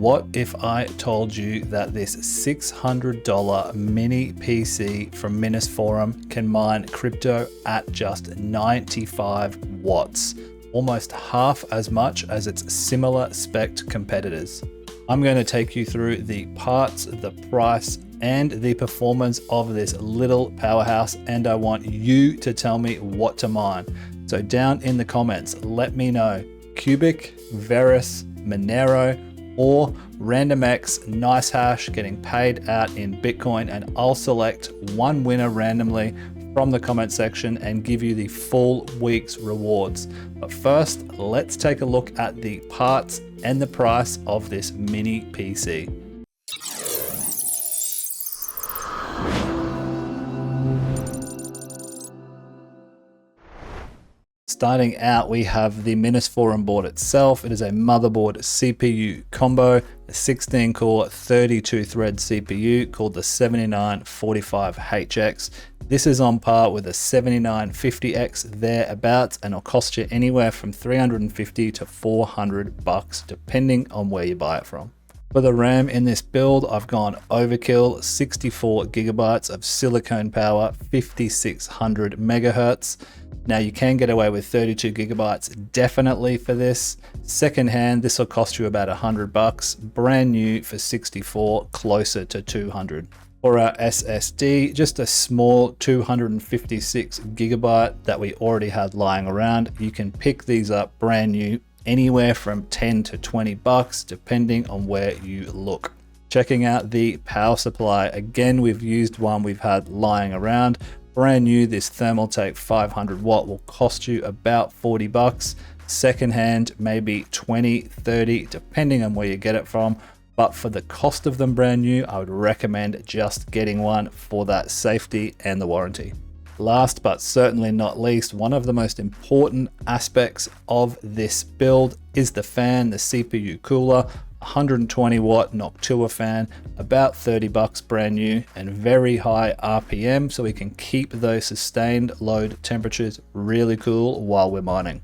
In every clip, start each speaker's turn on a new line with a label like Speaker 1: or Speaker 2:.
Speaker 1: What if I told you that this $600 mini PC from Minisforum can mine crypto at just 95 watts, almost half as much as its similar spec competitors? I'm going to take you through the parts, the price, and the performance of this little powerhouse, and I want you to tell me what to mine. So down in the comments, let me know Qubic, Verus, Monero, or RandomX Nicehash getting paid out in Bitcoin, and I'll select one winner randomly from the comment section and give you the full week's rewards. But first, let's take a look at the parts and the price of this mini PC. Starting out, we have the Minisforum board itself. It is a motherboard CPU combo, a 16 core, 32 thread CPU called the 7945HX. This is on par with a 7950X thereabouts, and it'll cost you anywhere from $350 to $400 depending on where you buy it from. For the RAM in this build, I've gone overkill, 64 gigabytes of silicone power, 5600 megahertz. Now you can get away with 32 gigabytes definitely for this. Secondhand, this will cost you about $100. Brand new for 64, closer to 200. For our SSD, just a small 256 gigabyte that we already had lying around. You can pick these up brand new anywhere from 10 to $20 depending on where you look. Checking out the power supply, again, we've used one we've had lying around. Brand new, this Thermaltake 500 watt will cost you about $40. Secondhand, maybe 20, 30, depending on where you get it from. But for the cost of them brand new, I would recommend just getting one for that safety and the warranty. Last but certainly not least, one of the most important aspects of this build is the fan, the CPU cooler. 120 watt Noctua fan, about $30 brand new, and very high RPM, so we can keep those sustained load temperatures really cool while we're mining.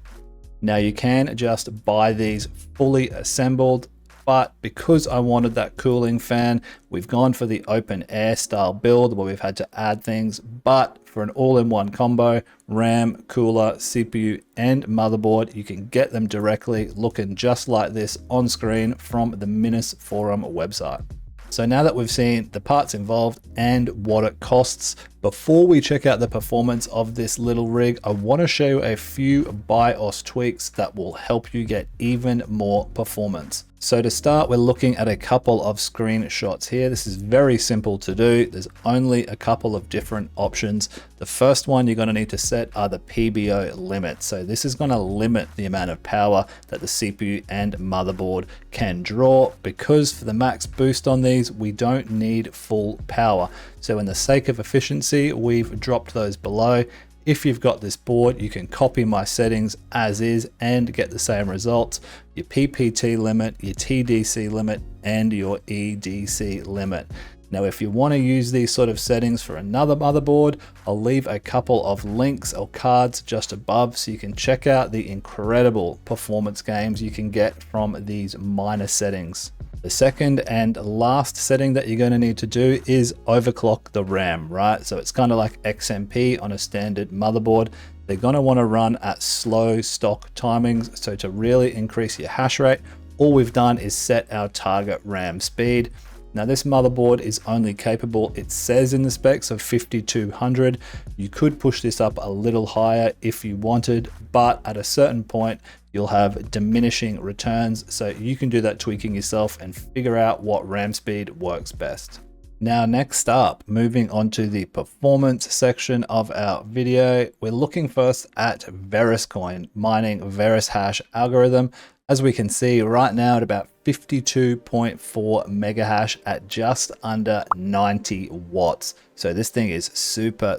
Speaker 1: Now you can just buy these fully assembled, but because I wanted that cooling fan, we've gone for the open air style build where we've had to add things, but for an all-in-one combo, RAM, cooler, CPU, and motherboard, you can get them directly looking just like this on screen from the Minisforum website. So now that we've seen the parts involved and what it costs, before we check out the performance of this little rig, I want to show you a few BIOS tweaks that will help you get even more performance. So to start, we're looking at a couple of screenshots here. This is very simple to do. There's only a couple of different options. The first one you're going to need to set are the PBO limits. So this is going to limit the amount of power that the CPU and motherboard can draw, because for the max boost on these, we don't need full power. So in the sake of efficiency, we've dropped those below. If you've got this board, you can copy my settings as is and get the same results. Your PPT limit, your TDC limit, and your EDC limit. Now, if you want to use these sort of settings for another motherboard, I'll leave a couple of links or cards just above so you can check out the incredible performance gains you can get from these minor settings. The second and last setting that you're going to need to do is overclock the RAM, right? So it's kind of like XMP on a standard motherboard. They're going to want to run at slow stock timings. So to really increase your hash rate, all we've done is set our target RAM speed. Now this motherboard is only capable, it says in the specs, of 5200. You could push this up a little higher if you wanted, but at a certain point, you'll have diminishing returns. So you can do that tweaking yourself and figure out what RAM speed works best. Now, next up, moving on to the performance section of our video, we're looking first at Verus coin, mining Verus hash algorithm. As we can see right now at about 52.4 megahash at just under 90 watts. So this thing is super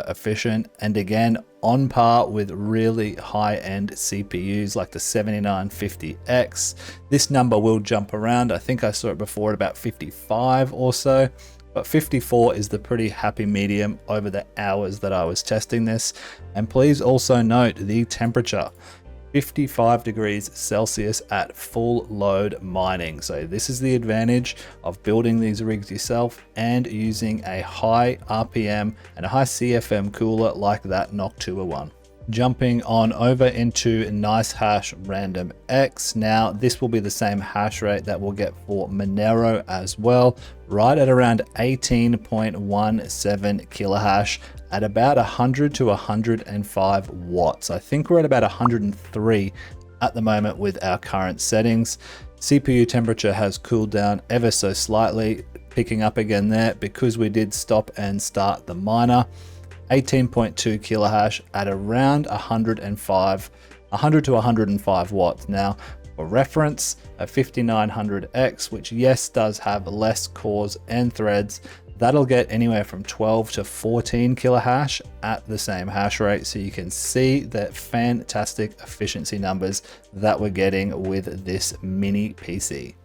Speaker 1: efficient, and again, on par with really high-end CPUs like the 7950X. This number will jump around. I think I saw it before at about 55 or so, but 54 is the pretty happy medium over the hours that I was testing this. And please also note the temperature. 55 degrees Celsius at full load mining. So this is the advantage of building these rigs yourself and using a high RPM and a high CFM cooler like that NOC 201. Jumping on over into Nicehash RandomX. Now this will be the same hash rate that we'll get for Monero as well, right at around 18.17 kilohash at about 100 to 105 watts. I think we're at about 103 at the moment with our current settings. CPU temperature has cooled down ever so slightly, picking up again there because we did stop and start the miner. 18.2 kilohash at around 100 to 105 watts. Now, for reference, a 5900X, which yes, does have less cores and threads, that'll get anywhere from 12 to 14 kilohash at the same hash rate. So you can see the fantastic efficiency numbers that we're getting with this mini PC.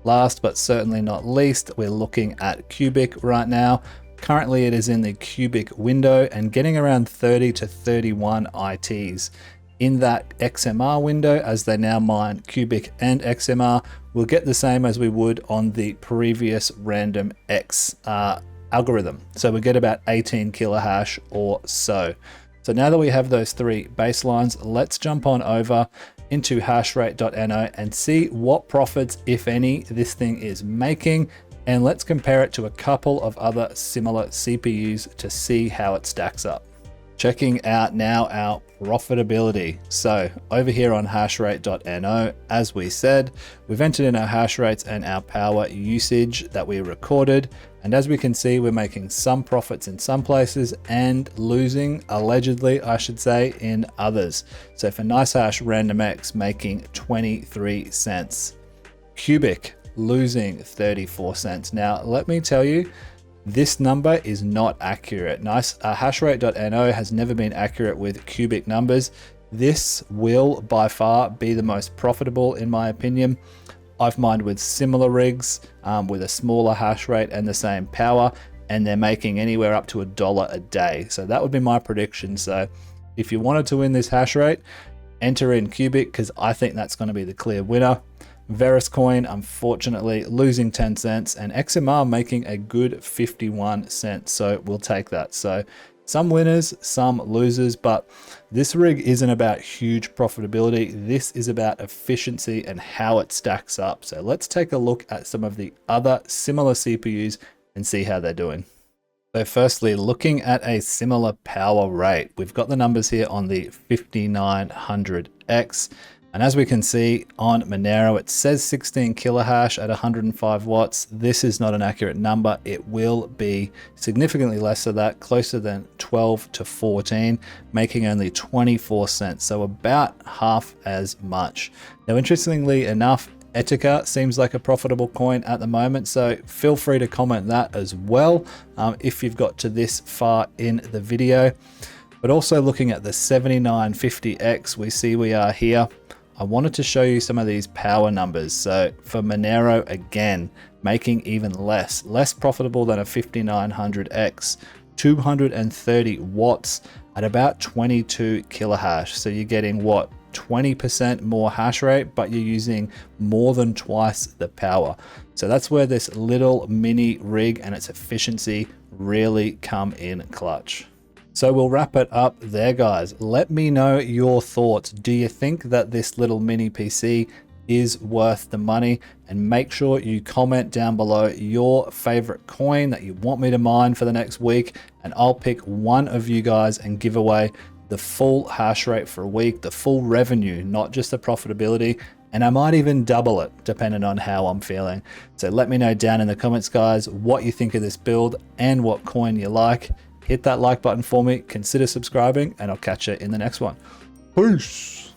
Speaker 1: Last but certainly not least, we're looking at Qubic right now. Currently it is in the Qubic window and getting around 30 to 31 ITs. In that XMR window, as they now mine Qubic and XMR, we'll get the same as we would on the previous RandomX algorithm. So we get about 18 kilohash or so. So now that we have those three baselines, let's jump on over into hashrate.no and see what profits, if any, this thing is making. And let's compare it to a couple of other similar CPUs to see how it stacks up. Checking out now our profitability. So over here on hashrate.no, as we said, we've entered in our hash rates and our power usage that we recorded. And as we can see, we're making some profits in some places and losing, allegedly, I should say, in others. So for Nicehash RandomX making 23 cents. Qubic losing 34 cents. Now, let me tell you, this number is not accurate. Hashrate.no has never been accurate with Qubic numbers. This will by far be the most profitable in my opinion. I've mined with similar rigs with a smaller hash rate and the same power, and they're making anywhere up to $1 a day. So that would be my prediction. So if you wanted to win this hash rate, enter in Qubic because I think that's going to be the clear winner. Verus coin, unfortunately, losing 10 cents, and XMR making a good 51 cents. So we'll take that. So some winners, some losers, but this rig isn't about huge profitability. This is about efficiency and how it stacks up. So let's take a look at some of the other similar CPUs and see how they're doing. So firstly, looking at a similar power rate, we've got the numbers here on the 5900X. And as we can see on Monero, it says 16 kilohash at 105 watts. This is not an accurate number. It will be significantly less than that, closer than 12 to 14, making only 24 cents. So about half as much. Now, interestingly enough, Etika seems like a profitable coin at the moment. So feel free to comment that as well if you've got to this far in the video. But also looking at the 7950X, we see we are here. I wanted to show you some of these power numbers. So for Monero, again, making even less profitable than a 5900X, 230 watts at about 22 kilohash. So you're getting what, 20% more hash rate, but you're using more than twice the power. So that's where this little mini rig and its efficiency really come in clutch. So we'll wrap it up there, guys. Let me know your thoughts. Do you think that this little mini PC is worth the money? And make sure you comment down below your favorite coin that you want me to mine for the next week, and I'll pick one of you guys and give away the full hash rate for a week, the full revenue, not just the profitability. And I might even double it depending on how I'm feeling. So let me know down in the comments, guys, what you think of this build and what coin you like. Hit that like button for me, consider subscribing, and I'll catch you in the next one. Peace.